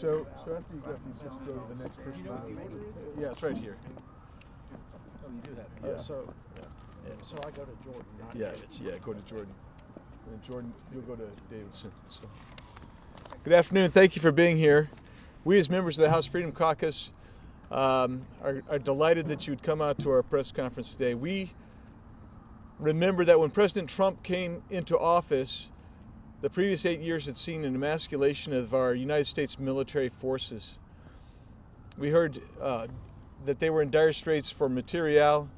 So after you got these, just go to the next person. Yeah, it's right here. Oh, you do that. Yeah. So I go to Jordan, not Davidson. Yeah, go to Jordan. And Jordan, you'll go to Davidson. So. Good afternoon. Thank you for being here. We, as members of the House Freedom Caucus, are delighted that you would come out to our press conference today. We remember that when President Trump came into office, the previous 8 years had seen an emasculation of our United States military forces. We heard that they were in dire straits for materiel.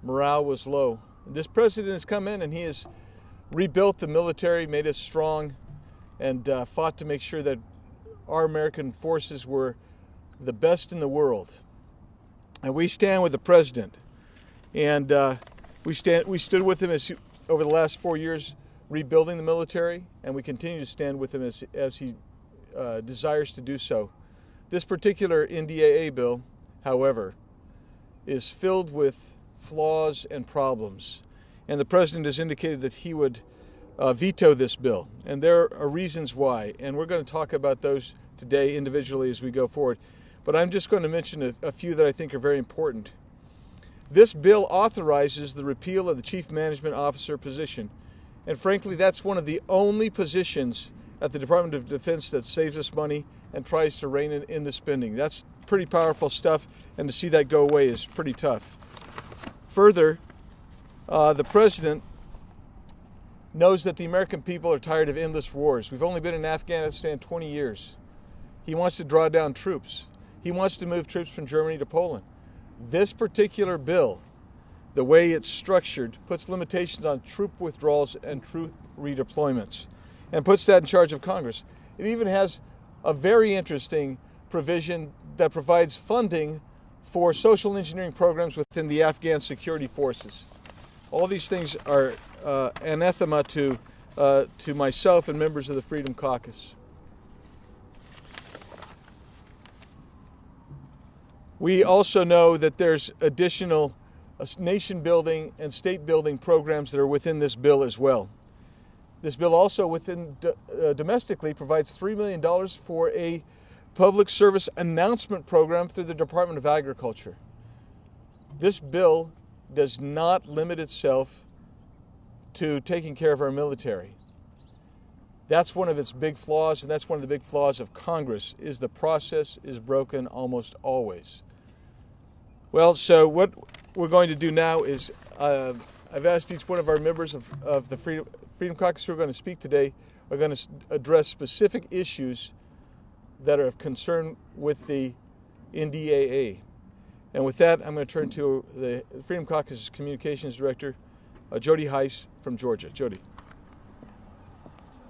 Morale was low. This president has come in and he has rebuilt the military, made us strong, and fought to make sure that our American forces were the best in the world. And we stand with the president. And we stood with him over the last 4 years, rebuilding the military, and we continue to stand with him as he desires to do so. This particular NDAA bill, however, is filled with flaws and problems. And the president has indicated that he would veto this bill. And there are reasons why. And we're going to talk about those today individually as we go forward. But I'm just going to mention a few that I think are very important. This bill authorizes the repeal of the Chief Management Officer position. And frankly, that's one of the only positions at the Department of Defense that saves us money and tries to rein in the spending. That's pretty powerful stuff, and to see that go away is pretty tough. Further, the president knows that the American people are tired of endless wars. We've only been in Afghanistan 20 years. He wants to draw down troops. He wants to move troops from Germany to Poland. This particular bill, the way it's structured, puts limitations on troop withdrawals and troop redeployments and puts that in charge of Congress. It even has a very interesting provision that provides funding for social engineering programs within the Afghan security forces. All these things are anathema to myself and members of the Freedom Caucus. We also know that there's additional nation building and state building programs that are within this bill as well. This bill also domestically provides $3 million for a public service announcement program through the Department of Agriculture. This bill does not limit itself to taking care of our military. That's one of its big flaws, and that's one of the big flaws of Congress, is the process is broken almost always. Well, so what we're going to do now is I've asked each one of our members of the Freedom Caucus who are going to speak today are going to address specific issues that are of concern with the NDAA. And with that, I'm going to turn to the Freedom Caucus Communications Director, Jody Heiss from Georgia. Jody.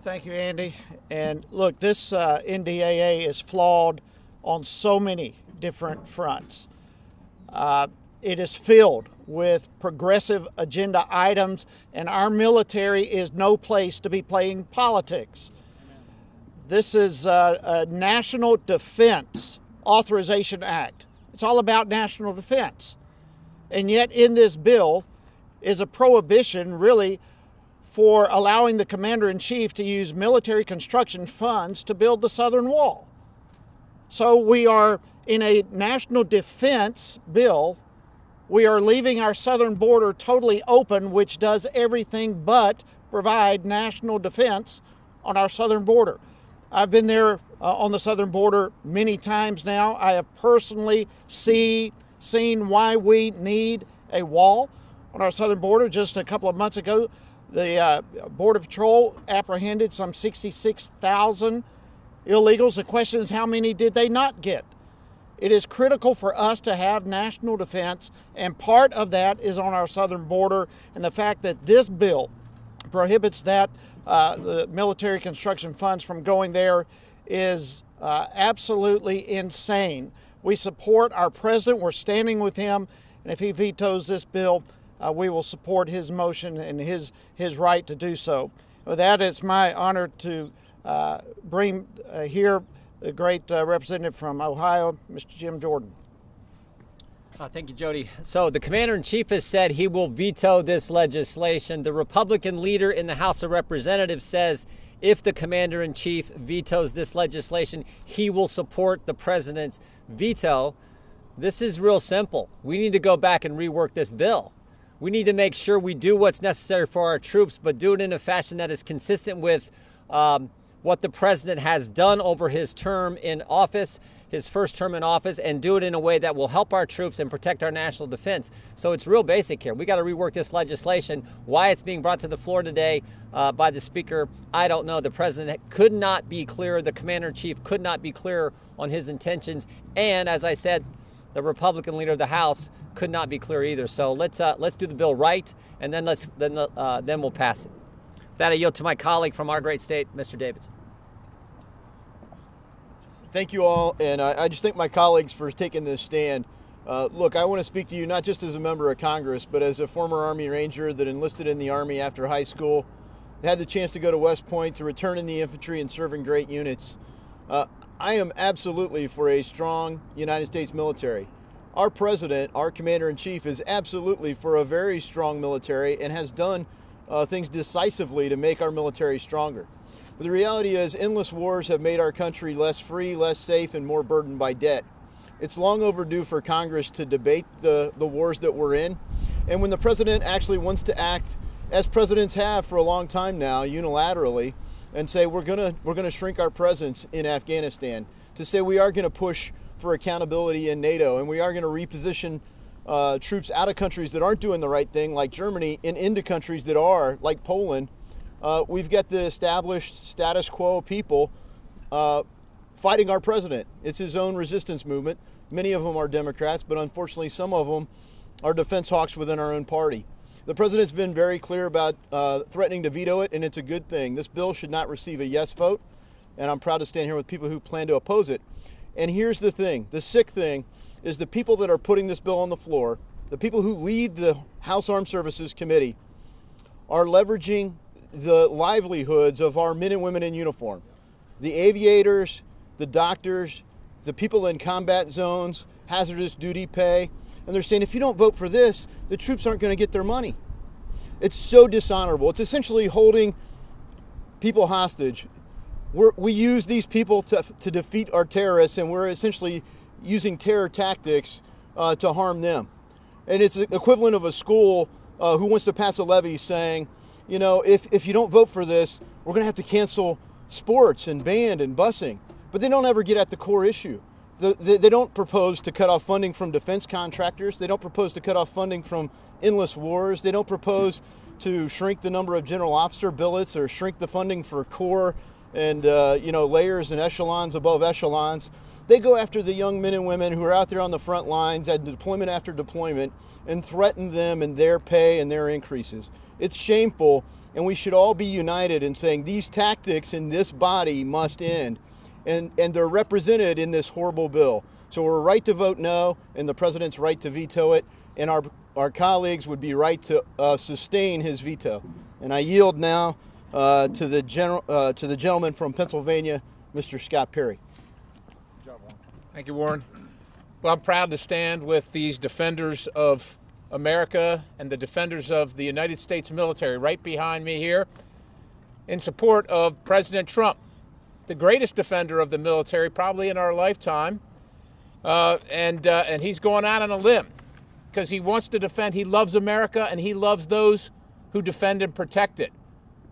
Thank you, Andy. And look, this NDAA is flawed on so many different fronts. It is filled with progressive agenda items, and our military is no place to be playing politics. This is a National Defense Authorization Act. It's all about national defense. And yet in this bill is a prohibition, really, for allowing the commander-in-chief to use military construction funds to build the southern wall. So we are in a national defense bill. We are leaving our southern border totally open, which does everything but provide national defense on our southern border. I've been there on the southern border many times now. I have personally seen why we need a wall on our southern border. Just a couple of months ago, the Border Patrol apprehended some 66,000 illegals. The question is, how many did they not get? It is critical for us to have national defense, and part of that is on our southern border. And the fact that this bill prohibits that, the military construction funds from going there, is absolutely insane. We support our president. We're standing with him. And if he vetoes this bill, we will support his motion and his right to do so. With that, it's my honor to bring here the great representative from Ohio, Mr. Jim Jordan. Thank you, Jody. So the commander-in-chief has said he will veto this legislation. The Republican leader in the House of Representatives says if the commander-in-chief vetoes this legislation, he will support the president's veto. This is real simple. We need to go back and rework this bill. We need to make sure we do what's necessary for our troops, but do it in a fashion that is consistent with what the president has done over his term in office, his first term in office, and do it in a way that will help our troops and protect our national defense. So it's real basic here. We got to rework this legislation. Why it's being brought to the floor today by the speaker, I don't know. The president could not be clearer. The commander-in-chief could not be clearer on his intentions. And as I said, the Republican leader of the House could not be clear either. So let's do the bill right, and then we'll pass it. With that, I yield to my colleague from our great state, Mr. Davidson. Thank you all, and I just thank my colleagues for taking this stand. Look, I want to speak to you not just as a member of Congress, but as a former Army Ranger that enlisted in the Army after high school, had the chance to go to West Point, to return in the infantry and serve in great units. I am absolutely for a strong United States military. Our president, our commander-in-chief, is absolutely for a very strong military and has done things decisively to make our military stronger. But the reality is endless wars have made our country less free, less safe, and more burdened by debt. It's long overdue for Congress to debate the wars that we're in. And when the president actually wants to act, as presidents have for a long time now, unilaterally, and say we're gonna shrink our presence in Afghanistan, to say we are gonna push for accountability in NATO, and we are gonna reposition troops out of countries that aren't doing the right thing, like Germany, and into countries that are, like Poland. We've got the established status quo people fighting our president. It's his own resistance movement. Many of them are Democrats, but unfortunately some of them are defense hawks within our own party. The president's been very clear about threatening to veto it, and it's a good thing. This bill should not receive a yes vote, and I'm proud to stand here with people who plan to oppose it. And here's the thing. The sick thing is the people that are putting this bill on the floor, the people who lead the House Armed Services Committee, are leveraging the livelihoods of our men and women in uniform. The aviators, the doctors, the people in combat zones, hazardous duty pay, and they're saying if you don't vote for this, the troops aren't going to get their money. It's so dishonorable. It's essentially holding people hostage. We use these people to defeat our terrorists, and we're essentially using terror tactics to harm them. And it's the equivalent of a school who wants to pass a levy saying, you know, if you don't vote for this, we're going to have to cancel sports and band and busing. But they don't ever get at the core issue. They don't propose to cut off funding from defense contractors. They don't propose to cut off funding from endless wars. They don't propose to shrink the number of general officer billets or shrink the funding for corps and layers and echelons above echelons. They go after the young men and women who are out there on the front lines at deployment after deployment and threaten them and their pay and their increases. It's shameful, and we should all be united in saying these tactics in this body must end. And they're represented in this horrible bill. So we're right to vote no, and the president's right to veto it, and our colleagues would be right to sustain his veto. And I yield now to the gentleman from Pennsylvania, Mr. Scott Perry. Good job, Warren. Thank you, Warren. Well, I'm proud to stand with these defenders of America and the defenders of the United States military right behind me here in support of President Trump, the greatest defender of the military probably in our lifetime, and he's going out on a limb because he wants to defend. He loves America, and he loves those who defend and protect it.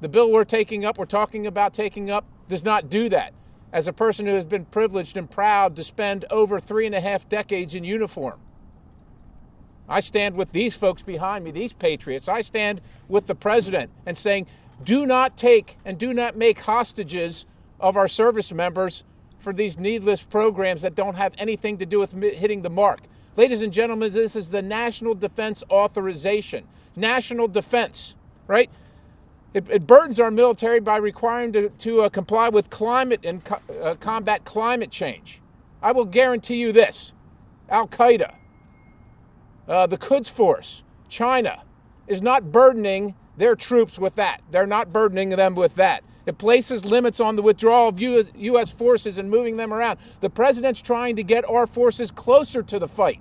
The bill we're talking about taking up, does not do that. As a person who has been privileged and proud to spend over 3.5 decades in uniform, I stand with these folks behind me, these patriots. I stand with the president and saying, do not take and do not make hostages of our service members for these needless programs that don't have anything to do with hitting the mark. Ladies and gentlemen, this is the National Defense Authorization. National defense, right? It burdens our military by requiring to comply with climate and combat climate change. I will guarantee you this. Al-Qaeda, the Quds Force, China, is not burdening their troops with that. They're not burdening them with that. It places limits on the withdrawal of U.S. forces and moving them around. The president's trying to get our forces closer to the fight.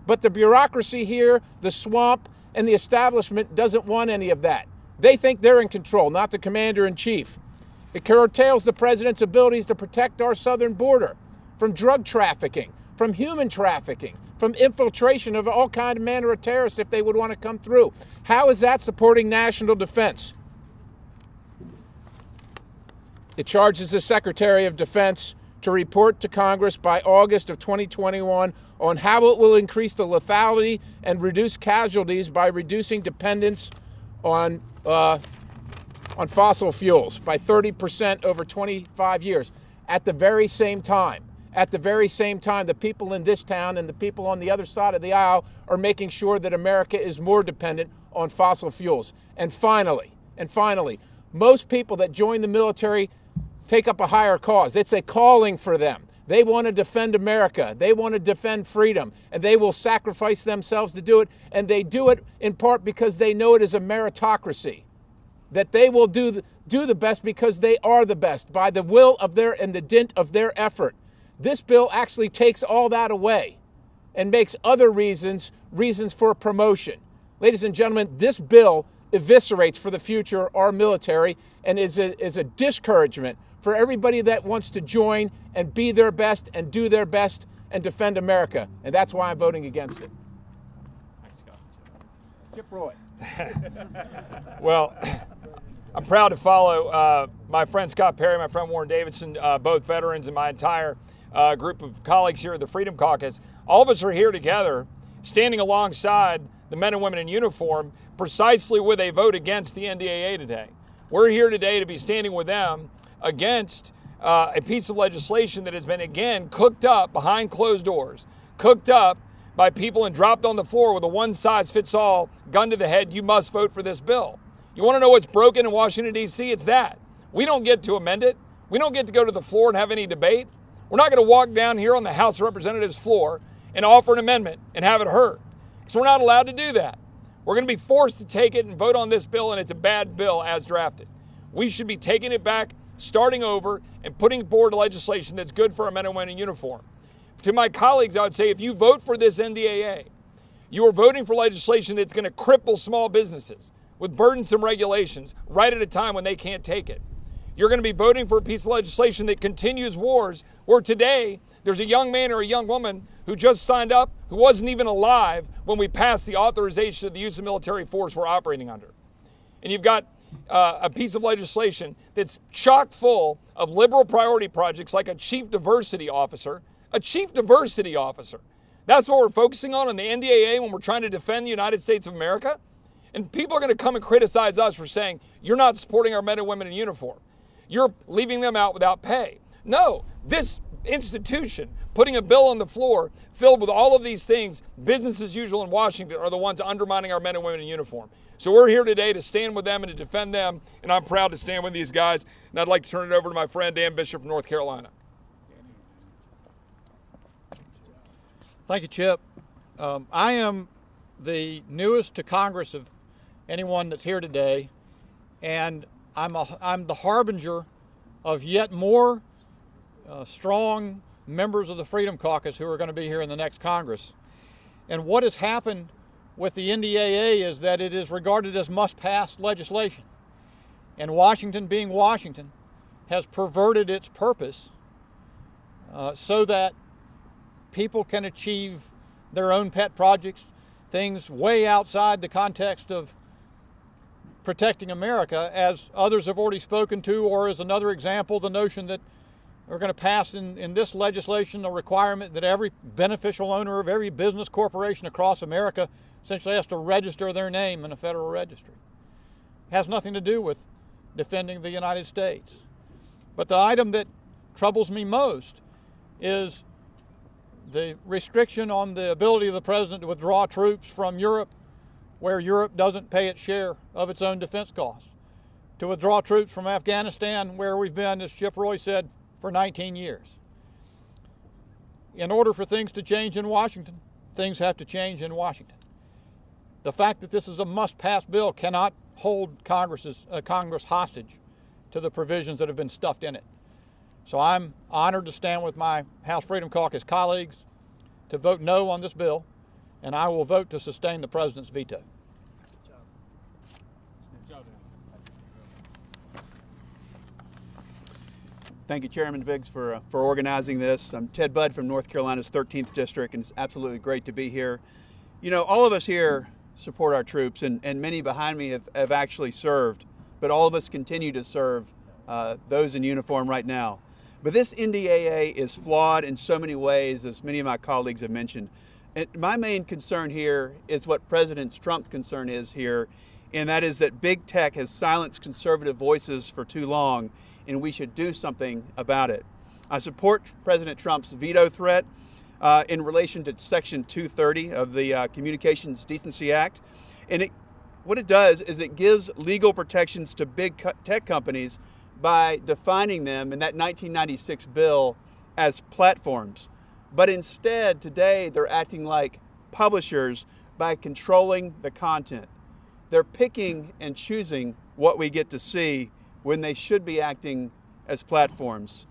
But the bureaucracy here, the swamp, and the establishment doesn't want any of that. They think they're in control, not the commander-in-chief. It curtails the president's abilities to protect our southern border from drug trafficking, from human trafficking, from infiltration of all kind of manner of terrorists if they would want to come through. How is that supporting national defense? It charges the Secretary of Defense to report to Congress by August of 2021 on how it will increase the lethality and reduce casualties by reducing dependence on fossil fuels by 30% over 25 years. At the very same time, the people in this town and the people on the other side of the aisle are making sure that America is more dependent on fossil fuels. And finally, most people that join the military take up a higher cause. It's a calling for them. They want to defend America. They want to defend freedom, and they will sacrifice themselves to do it. And they do it in part because they know it is a meritocracy, that they will do the best because they are the best by the will of their and the dint of their effort. This bill actually takes all that away and makes other reasons for promotion. Ladies and gentlemen, this bill eviscerates for the future our military and is a discouragement for everybody that wants to join and be their best and do their best and defend America. And that's why I'm voting against it. Chip Roy. Well, I'm proud to follow my friend Scott Perry, my friend Warren Davidson, both veterans, and my entire group of colleagues here at the Freedom Caucus. All of us are here together, standing alongside the men and women in uniform, precisely with a vote against the NDAA today. We're here today to be standing with them against a piece of legislation that has been, again, cooked up behind closed doors, cooked up by people and dropped on the floor with a one-size-fits-all gun to the head. You must vote for this bill. You want to know what's broken in Washington, D.C.? It's that. We don't get to amend it. We don't get to go to the floor and have any debate. We're not going to walk down here on the House of Representatives floor and offer an amendment and have it heard. So we're not allowed to do that. We're going to be forced to take it and vote on this bill, and it's a bad bill as drafted. We should be taking it back, starting over, and putting forward legislation that's good for our men and women in uniform. To my colleagues, I would say if you vote for this NDAA, you are voting for legislation that's going to cripple small businesses with burdensome regulations right at a time when they can't take it. You're going to be voting for a piece of legislation that continues wars where today there's a young man or a young woman who just signed up who wasn't even alive when we passed the authorization of the use of military force we're operating under. And you've got a piece of legislation that's chock full of liberal priority projects like a chief diversity officer. That's what we're focusing on the NDAA when we're trying to defend the United States of America. And people are going to come and criticize us for saying, you're not supporting our men and women in uniform. You're leaving them out without pay. No, this institution putting a bill on the floor filled with all of these things, business as usual in Washington, are the ones undermining our men and women in uniform. So we're here today to stand with them and to defend them, and I'm proud to stand with these guys. And I'd like to turn it over to my friend Dan Bishop from North Carolina. Thank you, Chip. I am the newest to Congress of anyone that's here today, and I'm the harbinger of yet more strong members of the Freedom Caucus who are going to be here in the next Congress. And what has happened with the NDAA is that it is regarded as must-pass legislation. And Washington, being Washington, has perverted its purpose so that people can achieve their own pet projects, things way outside the context of protecting America, as others have already spoken to, or as another example, the notion that we're going to pass in this legislation a requirement that every beneficial owner of every business corporation across America essentially has to register their name in a federal registry. It has nothing to do with defending the United States. But the item that troubles me most is the restriction on the ability of the president to withdraw troops from Europe where Europe doesn't pay its share of its own defense costs, to withdraw troops from Afghanistan where we've been, as Chip Roy said, for 19 years. In order for things to change in Washington, things have to change in Washington. The fact that this is a must-pass bill cannot hold Congress hostage to the provisions that have been stuffed in it. So I'm honored to stand with my House Freedom Caucus colleagues to vote no on this bill, and I will vote to sustain the president's veto. Thank you, Chairman Biggs, for organizing this. I'm Ted Budd from North Carolina's 13th District, and it's absolutely great to be here. You know, all of us here support our troops, and many behind me have actually served, but all of us continue to serve those in uniform right now. But this NDAA is flawed in so many ways, as many of my colleagues have mentioned. And my main concern here is what President Trump's concern is here, and that is that big tech has silenced conservative voices for too long, and we should do something about it. I support President Trump's veto threat in relation to Section 230 of the Communications Decency Act. And what it does is it gives legal protections to big tech companies by defining them in that 1996 bill as platforms. But instead, today, they're acting like publishers by controlling the content. They're picking and choosing what we get to see when they should be acting as platforms.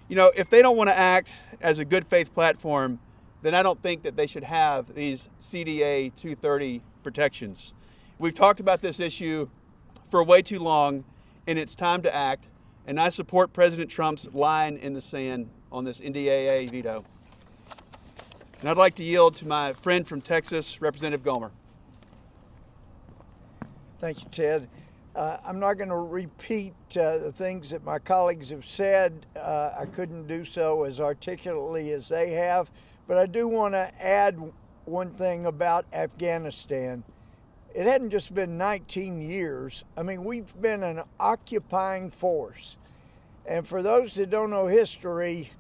You know, if they don't want to act as a good faith platform, then I don't think that they should have these CDA 230 protections. We've talked about this issue for way too long, and it's time to act. And I support President Trump's line in the sand on this NDAA veto. And I'd like to yield to my friend from Texas, Representative Gomer. Thank you, Ted. I'm not going to repeat the things that my colleagues have said. I couldn't do so as articulately as they have, but I do want to add one thing about Afghanistan. It hadn't just been 19 years. I mean, we've been an occupying force. And for those that don't know history,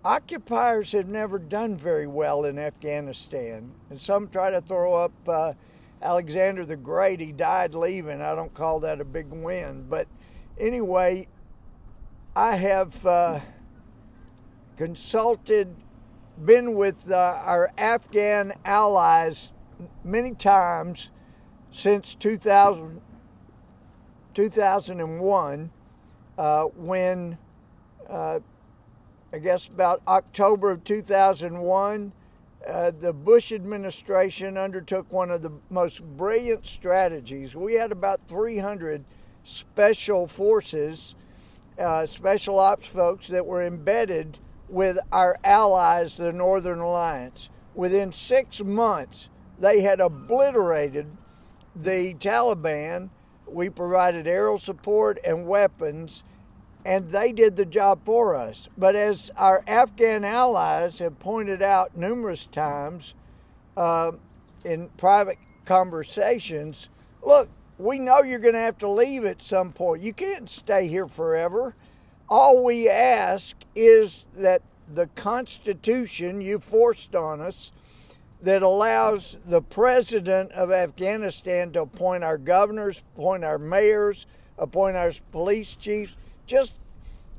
occupiers have never done very well in Afghanistan. And some try to throw up Alexander the Great. He died leaving. I don't call that a big win. But anyway, I have been with our Afghan allies many times since 2001, when I guess about October of 2001, the Bush administration undertook one of the most brilliant strategies. We had about 300 special forces, special ops folks that were embedded with our allies, the Northern Alliance. Within 6 months, they had obliterated the Taliban. We provided aerial support and weapons, and they did the job for us. But as our Afghan allies have pointed out numerous times in private conversations, look, we know you're going to have to leave at some point. You can't stay here forever. All we ask is that the Constitution you forced on us, that allows the president of Afghanistan to appoint our governors, appoint our mayors, appoint our police chiefs. Just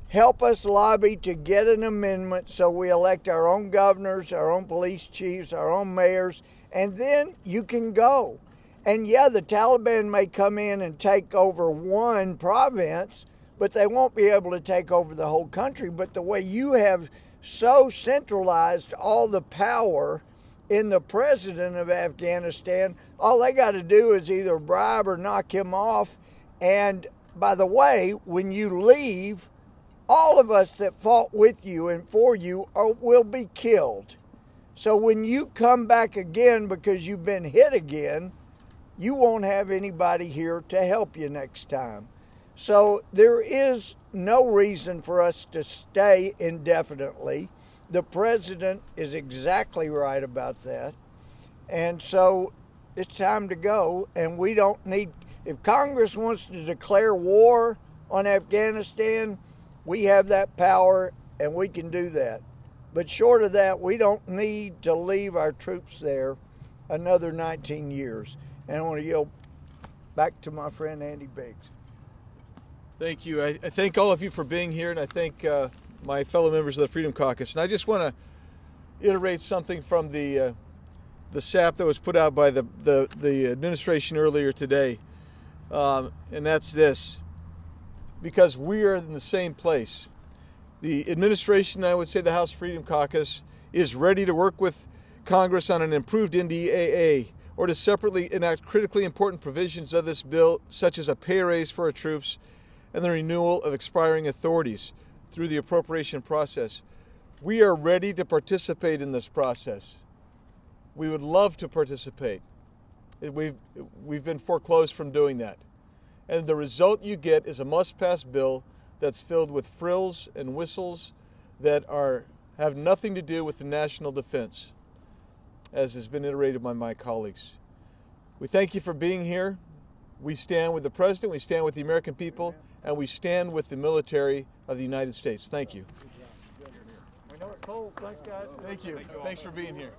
help us lobby to get an amendment so we elect our own governors, our own police chiefs, our own mayors, and then you can go. And yeah, the Taliban may come in and take over one province, but they won't be able to take over the whole country. But the way you have so centralized all the power in the president of Afghanistan, all they got to do is either bribe or knock him off. And by the way, when you leave, all of us that fought with you and for you will be killed. So when you come back again because you've been hit again, you won't have anybody here to help you next time. So there is no reason for us to stay indefinitely. The president is exactly right about that. And so it's time to go. And we don't need, if Congress wants to declare war on Afghanistan, we have that power and we can do that. But short of that, we don't need to leave our troops there another 19 years. And I want to yield back to my friend Andy Biggs. Thank you. I thank all of you for being here, and I thank my fellow members of the Freedom Caucus. And I just want to iterate something from the SAP that was put out by the administration earlier today, and that's this: because we are in the same place. The administration, I would say the House Freedom Caucus, is ready to work with Congress on an improved NDAA, or to separately enact critically important provisions of this bill, such as a pay raise for our troops and the renewal of expiring authorities. through the appropriation process. We are ready to participate in this process. We would love to participate. We've been foreclosed from doing that. And the result you get is a must-pass bill that's filled with frills and whistles that have nothing to do with the national defense, as has been iterated by my colleagues. We thank you for being here. We stand with the President, we stand with the American people, and we stand with the military of the United States. Thank you. We know it's cold. Thanks, guys. Thank you. Thanks for being here.